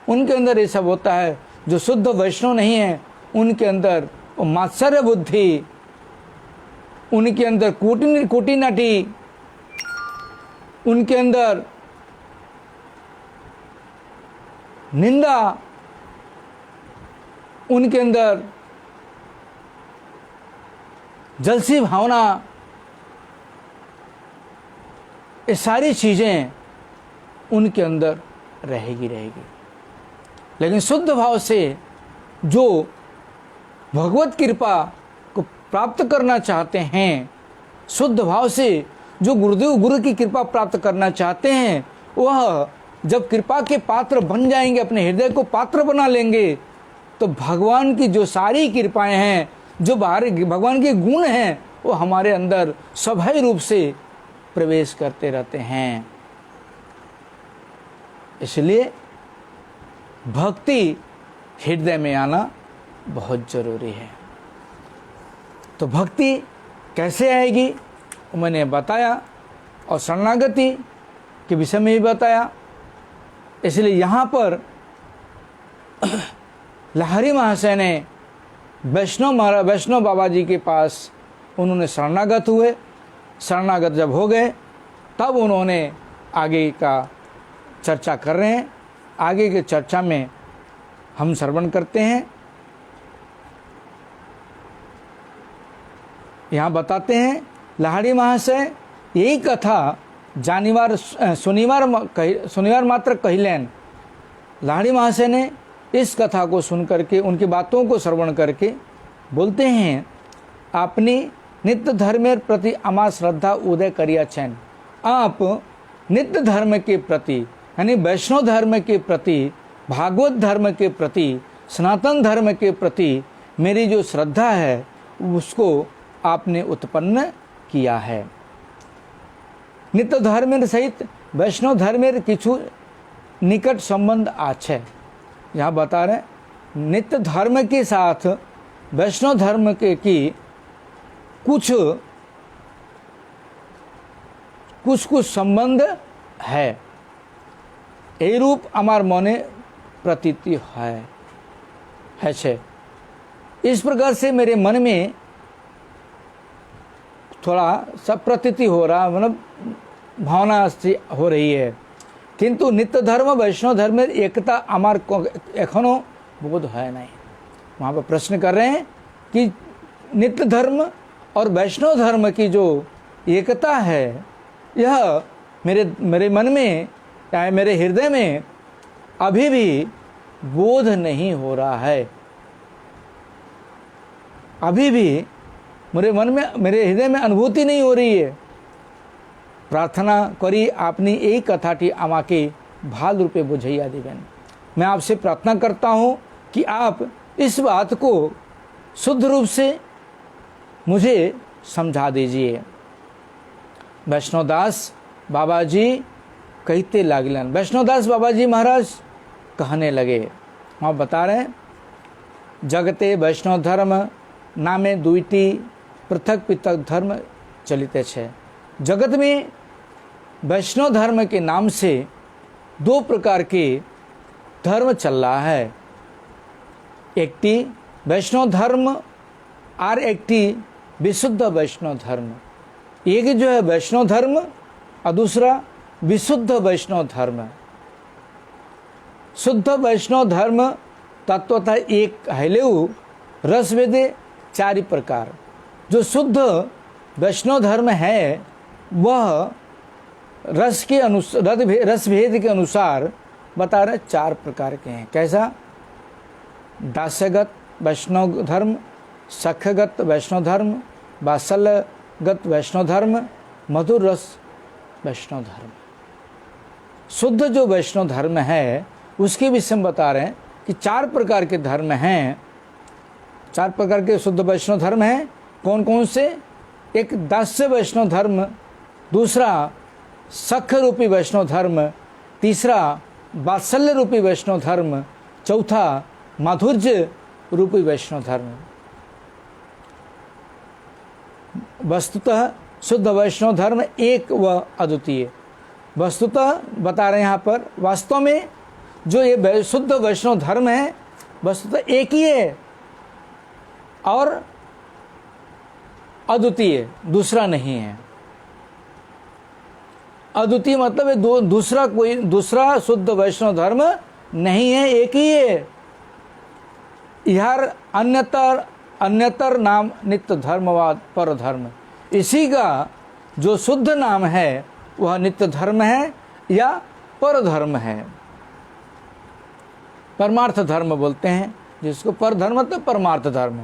उनके अंदर ये सब होता है। जो शुद्ध वैष्णव नहीं है उनके अंदर वो मात्सर्य बुद्धि, उनके अंदर कोटिनाटी, उनके अंदर निंदा, उनके अंदर जलसी भावना, ये सारी चीज़ें उनके अंदर रहेगी। लेकिन शुद्ध भाव से जो भगवत कृपा को प्राप्त करना चाहते हैं, शुद्ध भाव से जो गुरु की कृपा प्राप्त करना चाहते हैं, वह जब कृपा के पात्र बन जाएंगे, अपने हृदय को पात्र बना लेंगे, तो भगवान की जो सारी कृपाएं हैं, जो भगवान के गुण हैं, वो हमारे अंदर स्वाभाविक रूप से प्रवेश करते रहते हैं। इसलिए भक्ति हृदय में आना बहुत जरूरी है। तो भक्ति कैसे आएगी वो मैंने बताया, और शरणागति के विषय में भी बताया। इसलिए यहाँ पर लहरी महाशय ने वैष्णव बाबा जी के पास उन्होंने शरणागत हुए। शरणागत जब हो गए तब उन्होंने आगे का चर्चा कर रहे हैं। आगे के चर्चा में हम श्रवण करते हैं। यहाँ बताते हैं लहरी महाशय यही कथा शनिवार मात्र कहिलेन। लहरी महाशय ने इस कथा को सुन करके, उनकी बातों को श्रवण करके बोलते हैं, आपनी नित्य धर्मेर प्रति अमा श्रद्धा उदय करिया छेन। आप नित्य धर्म के प्रति, यानी वैष्णव धर्म के प्रति, भागवत धर्म के प्रति, सनातन धर्म के प्रति मेरी जो श्रद्धा है उसको आपने उत्पन्न किया है। नित्य धर्मेर सहित वैष्णव धर्मेर किछु निकट संबंध आछे। यहाँ बता रहे नित्य धर्म के साथ वैष्णव धर्म के की कुछ संबंध है। এই रूप আমার মনে प्रतीति है छे। इस प्रकार से मेरे मन में थोड़ा सब प्रतीति हो रहा, मतलब भावना हो रही है। किंतु नित्य धर्म वैष्णव धर्म एकता आमार एखनो बोध है नहीं। वहाँ पर प्रश्न कर रहे हैं कि नित्य धर्म और वैष्णव धर्म की जो एकता है, यह मेरे मन में या मेरे हृदय में अभी भी बोध नहीं हो रहा है। अभी भी मेरे मन में, मेरे हृदय में अनुभूति नहीं हो रही है। प्रार्थना करी आपनी एक कथाटी आमाके भाल रूपे बुझैया दिवेन। मैं आपसे प्रार्थना करता हूँ कि आप इस बात को शुद्ध रूप से मुझे समझा दीजिए। वैष्णवदास बाबा जी कहते लागलन। वैष्णवदास बाबा जी महाराज कहने लगे, वहाँ बता रहे हैं, जगते वैष्णव धर्म नामे दुईटी पृथक पृथक धर्म चलिते छे। जगत में वैष्णव धर्म के नाम से दो प्रकार के धर्म चल रहा है। एकटी वैष्णव धर्म और एकटी विशुद्ध वैष्णव धर्म। एक जो है वैष्णव धर्म और दूसरा विशुद्ध वैष्णव धर्म। शुद्ध वैष्णव धर्म तत्वतः एक हैलेऊ रस वेदे चारि प्रकार। जो शुद्ध वैष्णव धर्म है वह रस भेद के अनुसार बता रहे चार प्रकार के हैं। कैसा? दास्यगत वैष्णव धर्म, सख्यगत वैष्णव धर्म, वात्सल्यगत वैष्णव धर्म, मधुर रस वैष्णव धर्म। शुद्ध जो वैष्णव धर्म है उसके विषय में बता रहे हैं कि चार प्रकार के धर्म हैं। चार प्रकार के शुद्ध वैष्णव धर्म हैं। कौन कौन से? एक दास्य वैष्णव धर्म, दूसरा सख्य रूपी वैष्णव धर्म, तीसरा वात्सल्य रूपी वैष्णव धर्म, चौथा माधुर्य रूपी वैष्णव धर्म। वस्तुतः शुद्ध वैष्णव धर्म एक व अद्वितीय। वस्तुतः बता रहे हैं यहाँ पर, वास्तव में जो ये शुद्ध वैष्णव धर्म है वस्तुतः एक ही है और अद्वितीय, दूसरा नहीं है। अद्वितीय मतलब है दूसरा कोई दूसरा शुद्ध वैष्णव धर्म नहीं है, एक ही है। यह अन्यतर नाम नित्य धर्मवाद पर धर्म, इसी का जो शुद्ध नाम है वह नित्य धर्म है या पर धर्म है। परमार्थ धर्म बोलते हैं जिसको, पर धर्म तो परमार्थ धर्म।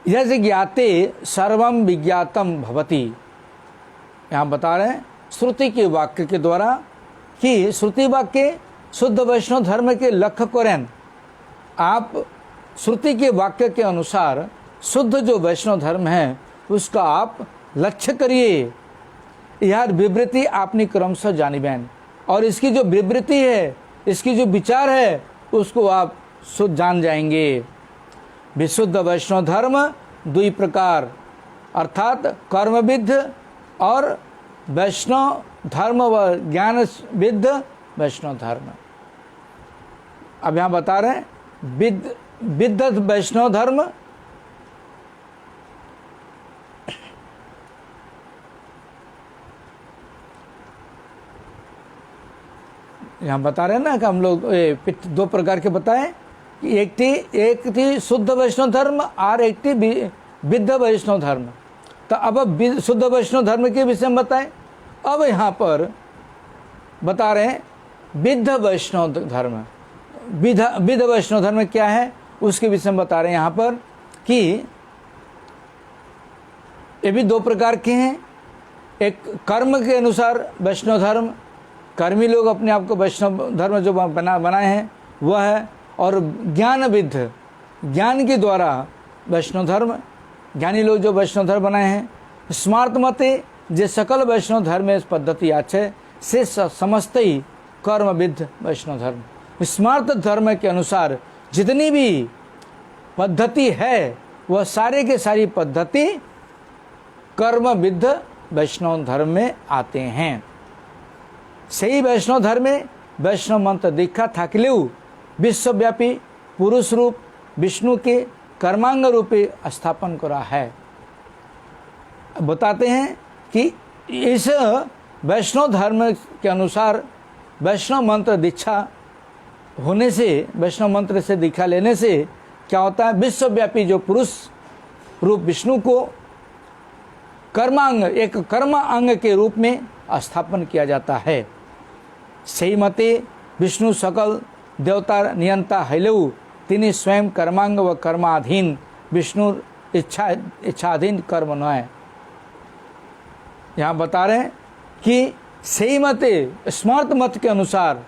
यह ज्ञाते सर्वम विज्ञातम भवति, यहाँ बता रहे हैं श्रुति के वाक्य के द्वारा कि श्रुति वाक्य शुद्ध वैष्णव धर्म के लक्ष्य करें। आप श्रुति के वाक्य के अनुसार शुद्ध जो वैष्णव धर्म है उसका आप लक्ष्य करिए। यह विवृत्ति आपने क्रमशः जानिबेन, और इसकी जो विवृत्ति है, इसकी जो विचार है, उसको आप शुद्ध जान जाएंगे। विशुद्ध वैष्णव धर्म दुई प्रकार, अर्थात कर्मविद्ध और वैष्णव धर्म व ज्ञान विद्ध वैष्णव धर्म। अब यहाँ बता रहे हैं विद्ध वैष्णव धर्म, यहाँ बता रहे हैं ना कि हम लोग दो प्रकार के बताएं कि एक थी शुद्ध वैष्णव धर्म और एक थी विद्ध वैष्णव धर्म। तो अब शुद्ध वैष्णव धर्म के विषय में बताएं। अब यहाँ पर बता रहे हैं विद्ध वैष्णव धर्म। विद्ध वैष्णव धर्म क्या है उसके विषय में बता रहे हैं यहाँ पर कि ये भी दो प्रकार के हैं। एक कर्म के अनुसार वैष्णव धर्म, कर्मी लोग अपने आप को वैष्णव धर्म जो बनाए हैं वह है, और ज्ञान विद्ध, ज्ञान के द्वारा वैष्णव धर्म, ज्ञानी लोग जो वैष्णव धर्म बनाए हैं। स्मार्त मते जे सकल वैष्णव धर्म पद्धति आछे से समस्त ही कर्म विद्ध वैष्णव धर्म। स्मार्त धर्म के अनुसार जितनी भी पद्धति है वह सारे के सारी पद्धति कर्म विद्ध वैष्णव धर्म में आते हैं। सही वैष्णव धर्म में वैष्णव मंत्र दीक्षा थाकिलेऊ विश्वव्यापी पुरुष रूप विष्णु के कर्मांग रूपे स्थापन करा है। बताते हैं कि इस वैष्णव धर्म के अनुसार वैष्णव मंत्र दीक्षा होने से, वैष्णव मंत्र से दीक्षा लेने से क्या होता है, विश्वव्यापी जो पुरुष रूप विष्णु को कर्मांग, एक कर्म अंग के रूप में स्थापन किया जाता है। सही मते विष्णु सकल देवता नियंता हैलेऊ तिनी स्वयं कर्मांग व कर्माधीन विष्णु इच्छाधीन कर्म न है। यहाँ बता रहे हैं कि सही मते स्मार्त मत के अनुसार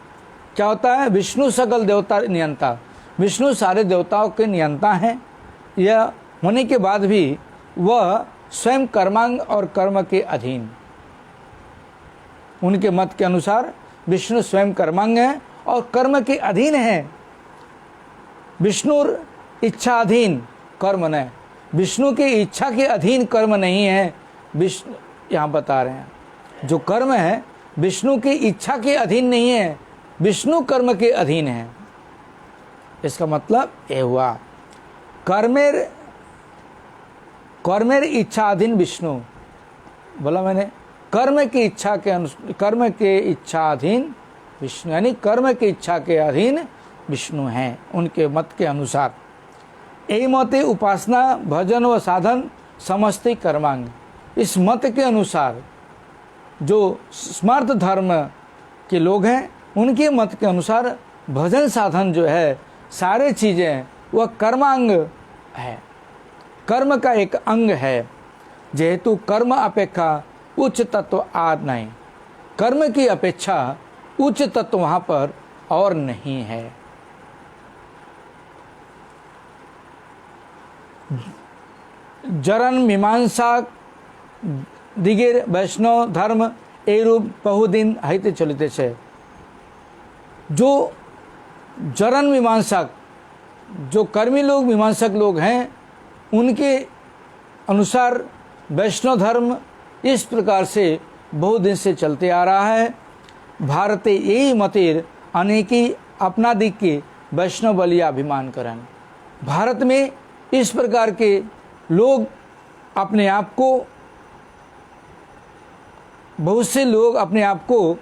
क्या होता है, विष्णु सकल देवता नियंता, विष्णु सारे देवताओं के नियंता हैं। यह होने के बाद भी वह स्वयं कर्मांग और कर्म के अधीन, उनके मत के अनुसार विष्णु स्वयं कर्मांग है और कर्म के अधीन है। विष्णु इच्छाधीन कर्म न, विष्णु की इच्छा के अधीन कर्म नहीं है। विष्णु यहाँ बता रहे हैं जो कर्म है विष्णु की इच्छा के अधीन नहीं है, विष्णु कर्म के अधीन है। इसका मतलब ये हुआ कर्मेर इच्छाधीन विष्णु, बोला मैंने कर्म की इच्छा के कर्म के इच्छाधीन विष्णु, यानी कर्म की इच्छा के अधीन विष्णु हैं उनके मत के अनुसार। यही मते उपासना भजन व साधन समस्ती कर्मांग। इस मत के अनुसार जो स्मार्त धर्म के लोग हैं उनके मत के अनुसार भजन साधन जो है सारे चीज़ें वह कर्मांग है, कर्म का एक अंग है। जेहेतु कर्म अपेक्षा उच्च तत्व आद नहीं, कर्म की अपेक्षा उच्च तत्व वहाँ पर और नहीं है। जरन मीमांसा दिगेर वैष्णव धर्म ए रूप बहुदिन हईते चलते छे। जो जरन मीमांसक, जो कर्मी लोग मीमांसक लोग हैं उनके अनुसार वैष्णव धर्म इस प्रकार से बहुत दिन से चलते आ रहा है। भारते यही मतिर अनेकी अपना दिक के वैष्णव बलिया अभिमान करन। भारत में इस प्रकार के लोग अपने आप को बहुत से लोग अपने आप को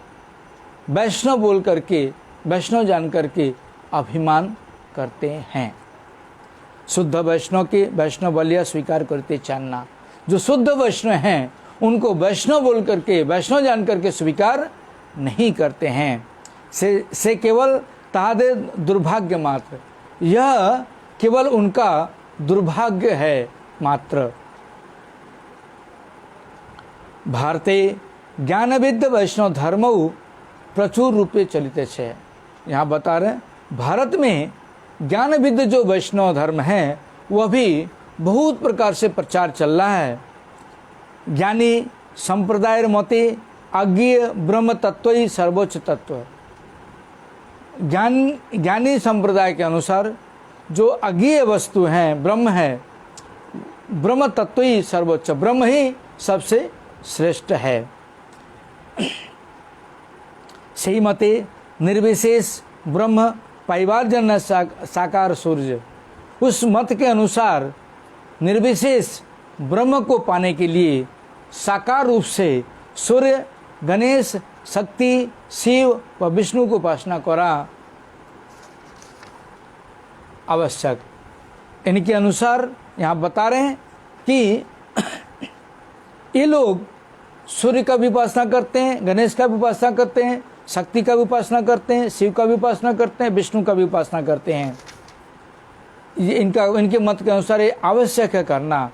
वैष्णव बोल करके, वैष्णव जान करके अभिमान करते हैं। शुद्ध वैष्णव के वैष्णव बलिया स्वीकार करते चालना। जो शुद्ध वैष्णव हैं उनको वैष्णव बोल करके, वैष्णव जान करके स्वीकार नहीं करते हैं। से केवल तादे दुर्भाग्य मात्र, यह केवल उनका दुर्भाग्य है मात्र। भारते ज्ञानविद्ध वैष्णव धर्मौ प्रचुर रूपे चलित है। यहाँ बता रहे भारत में ज्ञानविद्ध जो वैष्णव धर्म है वह भी बहुत प्रकार से प्रचार चल रहा है। ज्ञानी संप्रदाय मते अज्ञेय ब्रह्म तत्व ही सर्वोच्च तत्व। ज्ञानी संप्रदाय के अनुसार जो अज्ञेय वस्तु हैं, ब्रह्म है, ब्रह्म तत्व ही सर्वोच्च, ब्रह्म ही सबसे श्रेष्ठ है। सही मते निर्विशेष ब्रह्म परिवारजन साकार सूर्य। उस मत के अनुसार निर्विशेष ब्रह्म को पाने के लिए साकार रूप से सूर्य, गणेश, शक्ति, शिव व विष्णु को उपासना करा आवश्यक। इनके अनुसार यहाँ बता रहे हैं कि ये लोग सूर्य का भी उपासना करते हैं, गणेश का भी उपासना करते हैं, शक्ति का भी उपासना करते हैं, शिव का भी उपासना करते हैं, विष्णु का भी उपासना करते हैं। ये इनके मत के अनुसार ये आवश्यक है करना।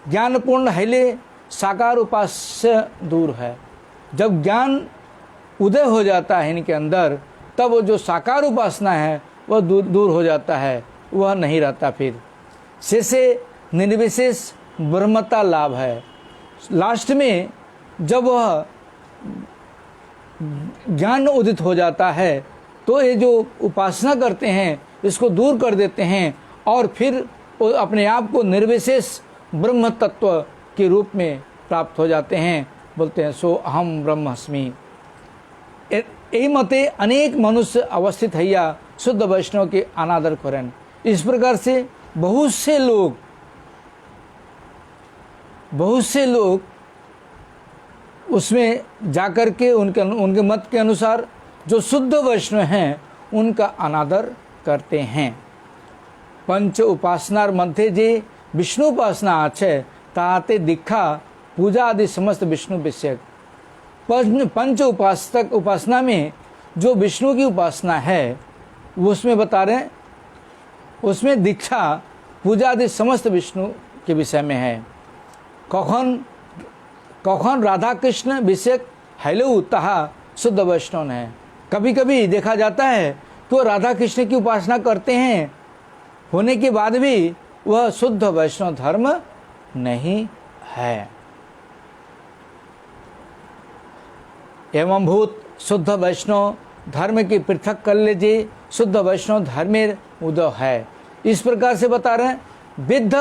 ज्ञानपूर्ण हैले साकार उपास्य दूर है। जब ज्ञान उदय हो जाता है इनके अंदर, तब वो जो साकार उपासना है वह दूर हो जाता है, वह नहीं रहता। फिर से निर्विशेष ब्रह्मता लाभ है। लास्ट में जब वह ज्ञान उदित हो जाता है तो ये जो उपासना करते हैं इसको दूर कर देते हैं और फिर वो अपने आप को निर्विशेष ब्रह्म तत्व के रूप में प्राप्त हो जाते हैं। बोलते हैं सो अहम ब्रह्मास्मि। यही मते अनेक मनुष्य अवस्थित हैया शुद्ध वैष्णव के अनादर करें। इस प्रकार से बहुत से लोग उसमें जाकर के उनके मत के अनुसार जो शुद्ध वैष्णव हैं उनका अनादर करते हैं। पंच उपासनार मध्य जे विष्णु उपासना आछे ताते दीक्षा पूजा आदि समस्त विष्णु विषयक। पंच उपासना में जो विष्णु की उपासना है वो उसमें बता रहे हैं, उसमें दीक्षा पूजा आदि समस्त विष्णु के विषय में है। कौन राधा कृष्ण विषयक हैलो तहा शुद्ध वैष्णव है। कभी कभी देखा जाता है तो राधा कृष्ण की उपासना करते हैं, होने के बाद भी वह शुद्ध वैष्णव धर्म नहीं है। एवं भूत शुद्ध वैष्णव धर्म की पृथक कर लीजिए, शुद्ध वैष्णव धर्मेर उदय है। इस प्रकार से बता रहे हैं विद्ध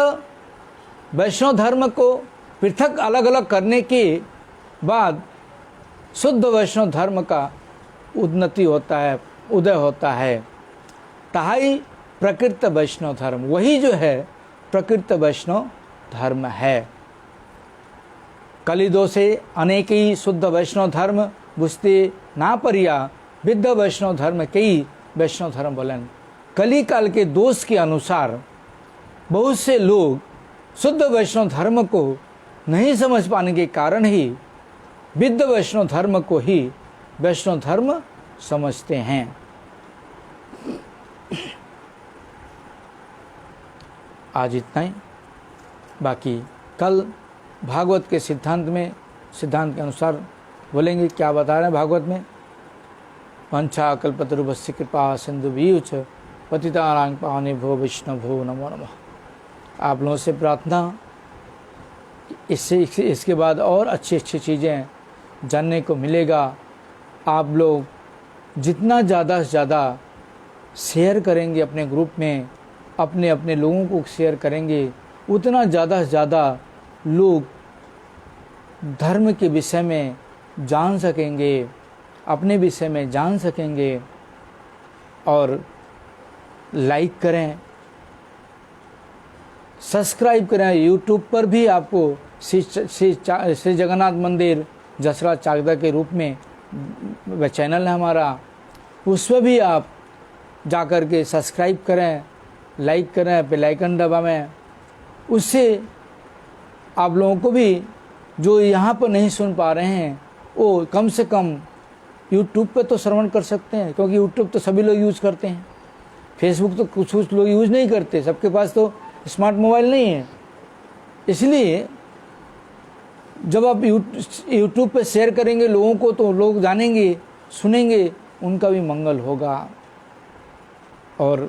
वैष्णव धर्म को पृथक अलग अलग करने के बाद शुद्ध वैष्णव धर्म का उन्नति होता है, उदय होता है। ताई प्रकृत वैष्णव धर्म, वही जो है प्रकृत वैष्णव धर्म है। कलिदो से अनेक ही शुद्ध वैष्णव धर्म बुझते ना परिया विद्ध वैष्णव धर्म कई वैष्णव धर्म बोलन। कली काल के दोष के अनुसार बहुत से लोग शुद्ध वैष्णव धर्म को नहीं समझ पाने के कारण ही विद्ध वैष्णव धर्म को ही वैष्णव धर्म समझते हैं। आज इतना ही, बाकी कल भागवत के सिद्धांत के अनुसार बोलेंगे क्या बता रहे हैं भागवत में। पंचा कल्पतरुभस्य कृपा सिंधु बीच पतितानां पावनेभ्यो वैष्णवो नमो नमः। आप लोगों से प्रार्थना, इसके बाद और अच्छी चीज़ें जानने को मिलेगा। आप लोग जितना ज़्यादा से ज़्यादा शेयर करेंगे अपने ग्रुप में, अपने लोगों को शेयर करेंगे, उतना ज़्यादा से ज़्यादा लोग धर्म के विषय में जान सकेंगे, अपने विषय में जान सकेंगे। और लाइक करें, सब्सक्राइब करें। यूट्यूब पर भी आपको श्री जगन्नाथ मंदिर जसराज चाकदा के रूप में वह चैनल है हमारा, उस पर भी आप जा कर के सब्सक्राइब करें, लाइक करें, बेल आइकन दबाएं। उससे आप लोगों को भी जो यहाँ पर नहीं सुन पा रहे हैं वो कम से कम यूट्यूब पे तो श्रवण कर सकते हैं, क्योंकि यूट्यूब तो सभी लोग यूज़ करते हैं। फेसबुक तो कुछ लोग यूज़ नहीं करते, सबके पास तो स्मार्ट मोबाइल नहीं है। इसलिए जब आप यूट्यूब पे शेयर करेंगे लोगों को तो लोग जानेंगे, सुनेंगे, उनका भी मंगल होगा। और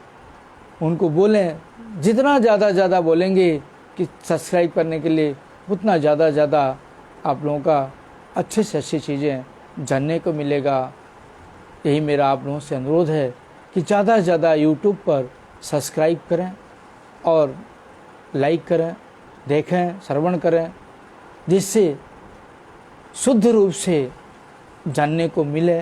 उनको बोलें, जितना ज़्यादा बोलेंगे कि सब्सक्राइब करने के लिए, उतना ज़्यादा आप लोगों का अच्छे से अच्छी चीज़ें जानने को मिलेगा। यही मेरा आप लोगों से अनुरोध है कि ज़्यादा से ज़्यादा यूट्यूब पर सब्सक्राइब करें और लाइक करें, देखें, श्रवण करें, जिससे शुद्ध रूप से जानने को मिले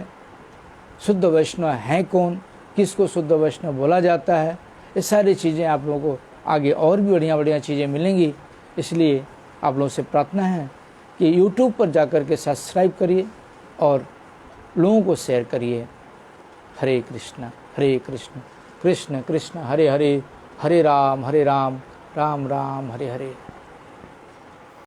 शुद्ध वैष्णव हैं कौन, किसको शुद्ध वैष्णव बोला जाता है। ये सारी चीज़ें आप लोगों को आगे और भी बढ़िया चीज़ें मिलेंगी। इसलिए आप लोगों से प्रार्थना है कि यूट्यूब पर जाकर के सब्सक्राइब करिए और लोगों को शेयर करिए। हरे कृष्ण कृष्ण कृष्ण हरे हरे, हरे राम राम राम हरे हरे।